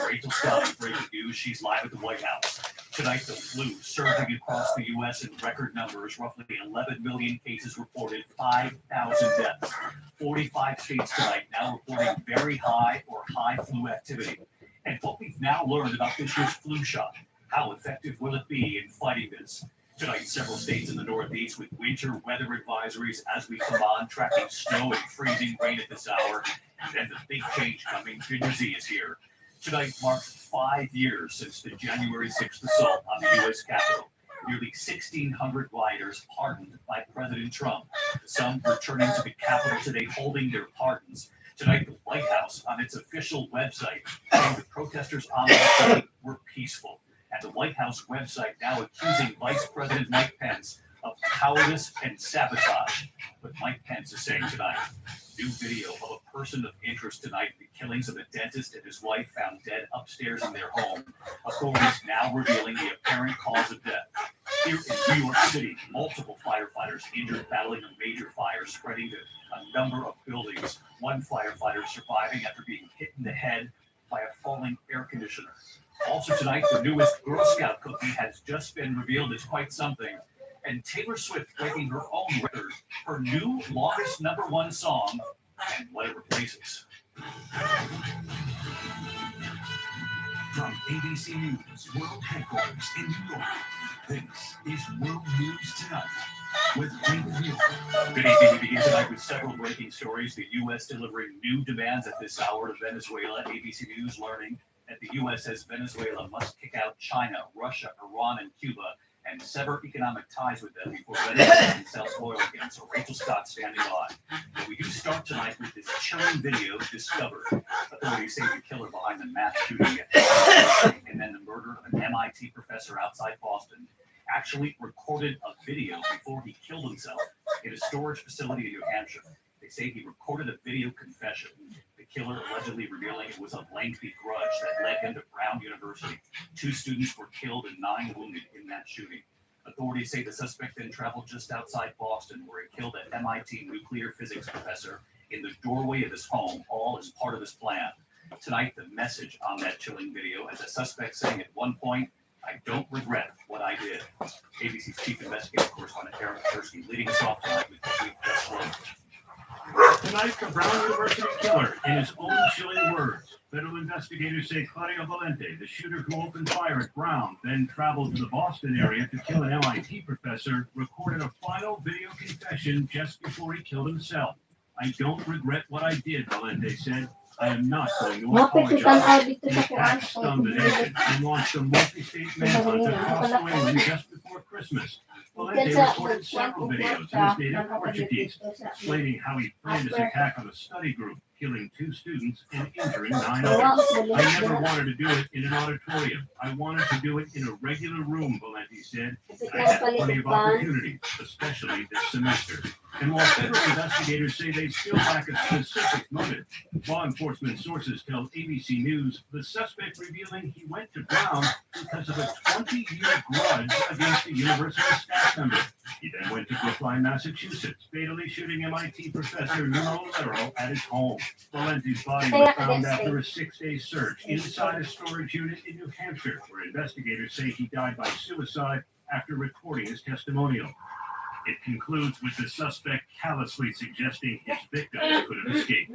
Rachel Scott, breaking news. She's live at the White House. Tonight, the flu surging across the U.S. in record numbers. Roughly 11 million cases reported, 5,000 deaths. 45 states tonight now reporting very high or high flu activity. And what we've now learned about this year's flu shot, how effective will it be in fighting this? Tonight, several states in the Northeast with winter weather advisories as we come on, tracking snow and freezing rain at this hour. And then the big change coming, New Jersey is here. Tonight marks 5 years since the January 6th assault on the U.S. Capitol. Nearly 1,600 rioters pardoned by President Trump. Some returning to the Capitol today holding their pardons. Tonight, the White House on its official website saying the protesters on that day were peaceful. And the White House website now accusing Vice President Mike Pence of cowardice and sabotage, what Mike Pence is saying tonight. New video of a person of interest tonight, the killings of a dentist and his wife found dead upstairs in their home. Authorities now revealing the apparent cause of death. Here in New York City, multiple firefighters injured battling a major fire spreading to a number of buildings. One firefighter surviving after being hit in the head by a falling air conditioner. Also tonight, the newest Girl Scout cookie has just been revealed. It's quite something. And Taylor Swift breaking her own record, her new longest #1 song, and what it replaces. From ABC News World Headquarters in New York, this is World News Tonight with David Hill. Good evening. We begin tonight with several breaking stories. The U.S. delivering new demands at this hour to Venezuela. ABC News learning that the U.S. says Venezuela must kick out China, Russia, Iran, and Cuba and sever economic ties with them before Venezuela can sell oil again. So Rachel Scott standing by. But we do start tonight with this chilling video discovered. Authorities say the killer behind the mass shooting and then the murder of an MIT professor outside Boston actually recorded a video before he killed himself in a storage facility in New Hampshire. They say he recorded a video confession. The killer allegedly revealing it was a lengthy grudge that led him to Brown University. 2 students were killed and 9 wounded in that shooting. Authorities say the suspect then traveled just outside Boston, where he killed an MIT nuclear physics professor in the doorway of his home, all as part of his plan. Tonight, the message on that chilling video, as the suspect saying at one point, "I don't regret what I did." ABC's chief investigative correspondent Aaron Kursky leading us off tonight with what we just learned. Tonight, the Brown University killer, in his own chilling words. Federal investigators say Claudio Valente, the shooter who opened fire at Brown, then traveled to the Boston area to kill an MIT professor, recorded a final video confession just before he killed himself. "I don't regret what I did," Valente said. "I am not going to apologize." The attack stunned the nation and launched a multi-state manhunt across New England just before Christmas. Valente recorded several videos in his native Portuguese, explaining how he planned his attack on a study group, killing 2 students and injuring 9 others. "I never wanted to do it in an auditorium. I wanted to do it in a regular room," Valente said. "I had plenty of opportunities, especially this semester." And while federal investigators say they still lack a specific motive, law enforcement sources tell ABC News the suspect revealing he went to Brown because of a 20-year grudge against a university staff member. He then went to Brookline, Massachusetts, fatally shooting MIT professor Nuno Lero at his home. Valente's body was found after a 6-day search inside a storage unit in New Hampshire, where investigators say he died by suicide after recording his testimonial. It concludes with the suspect callously suggesting his victims could have escaped.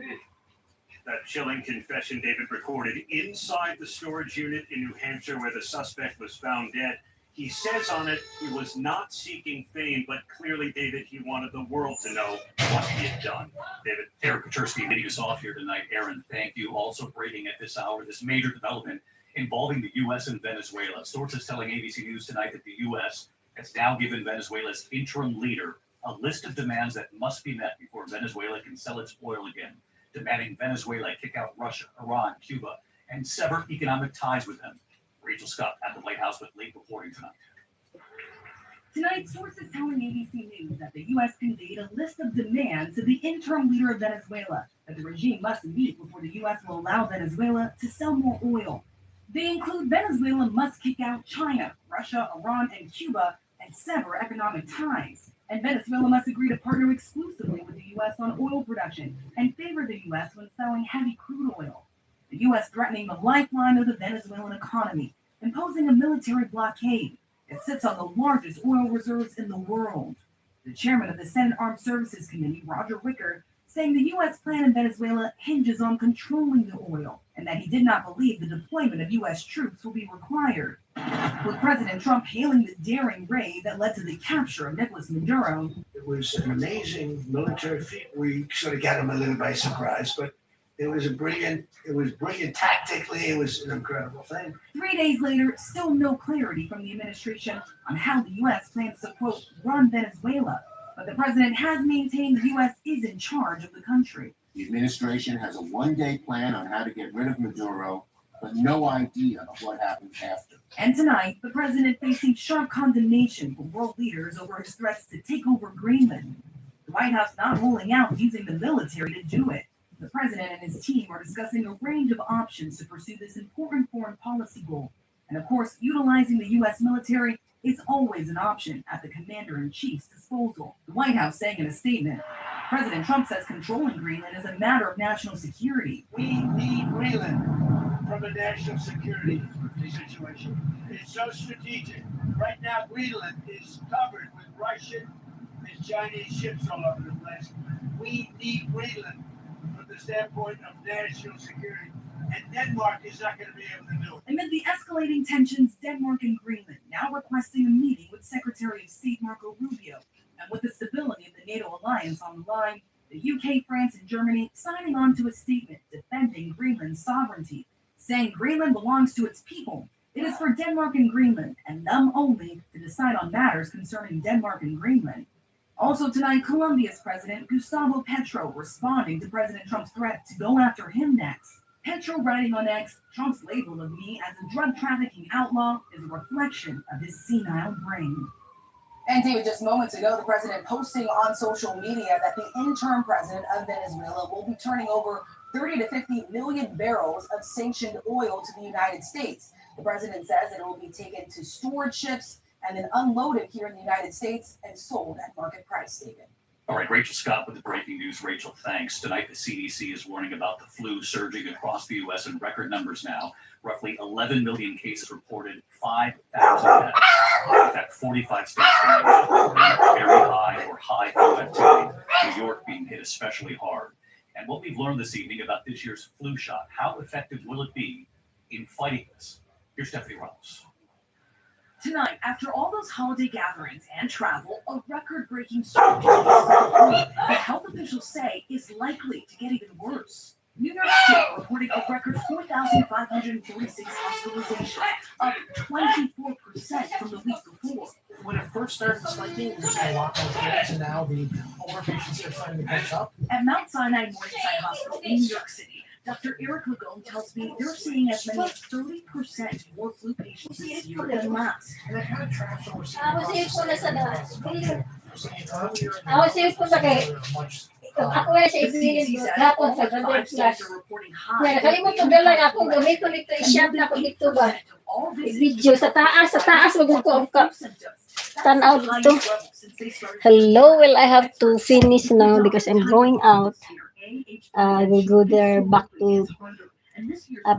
That chilling confession David recorded inside the storage unit in New Hampshire where the suspect was found dead. He says on it he was not seeking fame, but clearly, David, he wanted the world to know what he had done. David. Eric Kuchersky leading us off here tonight. Aaron, thank you. Also breaking at this hour, this major development involving the U.S. and Venezuela. Sources telling ABC News tonight that the U.S. has now given Venezuela's interim leader a list of demands that must be met before Venezuela can sell its oil again, demanding Venezuela kick out Russia, Iran, Cuba, and sever economic ties with them. Rachel Scott at the White House with late reporting tonight. Tonight, sources telling ABC News that the U.S. conveyed a list of demands to the interim leader of Venezuela that the regime must meet before the U.S. will allow Venezuela to sell more oil. They include Venezuela must kick out China, Russia, Iran, and Cuba and sever economic ties. And Venezuela must agree to partner exclusively with the U.S. on oil production and favor the U.S. when selling heavy crude oil. The U.S. threatening the lifeline of the Venezuelan economy, imposing a military blockade. It sits on the largest oil reserves in the world. The chairman of the Senate Armed Services Committee, Roger Wicker, saying the U.S. plan in Venezuela hinges on controlling the oil and that he did not believe the deployment of U.S. troops will be required. With President Trump hailing the daring raid that led to the capture of Nicolas Maduro. It was an amazing military feat. We sort of got him a little by surprise, but it was brilliant tactically. It was an incredible thing. 3 days later, still no clarity from the administration on how the U.S. plans to, quote, run Venezuela. But the president has maintained the U.S. is in charge of the country. The administration has a one-day plan on how to get rid of Maduro, but no idea of what happened after. And tonight, the president facing sharp condemnation from world leaders over his threats to take over Greenland. The White House not ruling out using the military to do it. The president and his team are discussing a range of options to pursue this important foreign policy goal. And of course, utilizing the U.S. military is always an option at the commander-in-chief's disposal. The White House saying in a statement, President Trump says controlling Greenland is a matter of national security. We need Greenland from a national security situation. It's so strategic. Right now, Greenland is covered with Russian and Chinese ships all over the place. We need Greenland from the standpoint of national security. And Denmark is not going to be able to do it. Amid the escalating tensions, Denmark and Greenland now requesting a meeting with Secretary of State Marco Rubio. And with the stability of the NATO alliance on the line, the UK, France, and Germany signing on to a statement defending Greenland's sovereignty, saying Greenland belongs to its people. It is for Denmark and Greenland, and them only, to decide on matters concerning Denmark and Greenland. Also tonight, Colombia's President Gustavo Petro responding to President Trump's threat to go after him next. Petro writing on X, Trump's label of me as a drug trafficking outlaw is a reflection of his senile brain. And David, just moments ago, the president posting on social media that the interim president of Venezuela will be turning over 30 to 50 million barrels of sanctioned oil to the United States. The president says that it will be taken to storage ships and then unloaded here in the United States and sold at market price, David. All right, Rachel Scott with the breaking news. Rachel, thanks. Tonight, the CDC is warning about the flu surging across the U.S. in record numbers now. Roughly 11 million cases reported, 5,000 deaths. In fact, 45 states reporting very high or high flu activity. New York being hit especially hard. And what we've learned this evening about this year's flu shot, how effective will it be in fighting this? Here's Stephanie Ramos. Tonight, after all those holiday gatherings and travel, a record-breaking surge in cases of flu that health officials say is likely to get even worse. New York State reporting a record 4,546 hospitalizations, up 24% from the week before. When it first started spiking, we saw a lot more cases, and now the older patients are starting to catch up. At Mount Sinai Morningside Hospital in New York City, Dr. Eric Lagone tells me they're seeing as many as 30% more flu patients this year than last. And it kind of tracks what we're seeing. Ako sa ko na sa daan. We're seeing earlier in the Ako sa ko na kay much ako na sa The experience CDC ko says gapon all sa 55 100 states plus. are reporting Kaya high. nakalimutan ko lang ako gamit ko nito i-shop na ko dito ba. Video sa taas wag ko ka tanaw dito. Hello, well I have to finish now because I'm going out. I will go there back to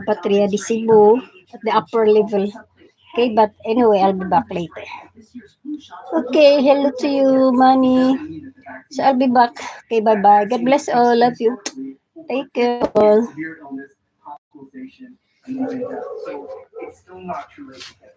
Patria de Cebu at the upper level. Okay, but anyway, I'll be back later. Okay, hello to you, Manny. So I'll be back. Okay, bye-bye. God bless all. Love you. Take care all. Severe illness, hospitalization, and even death. So it's still not too late to get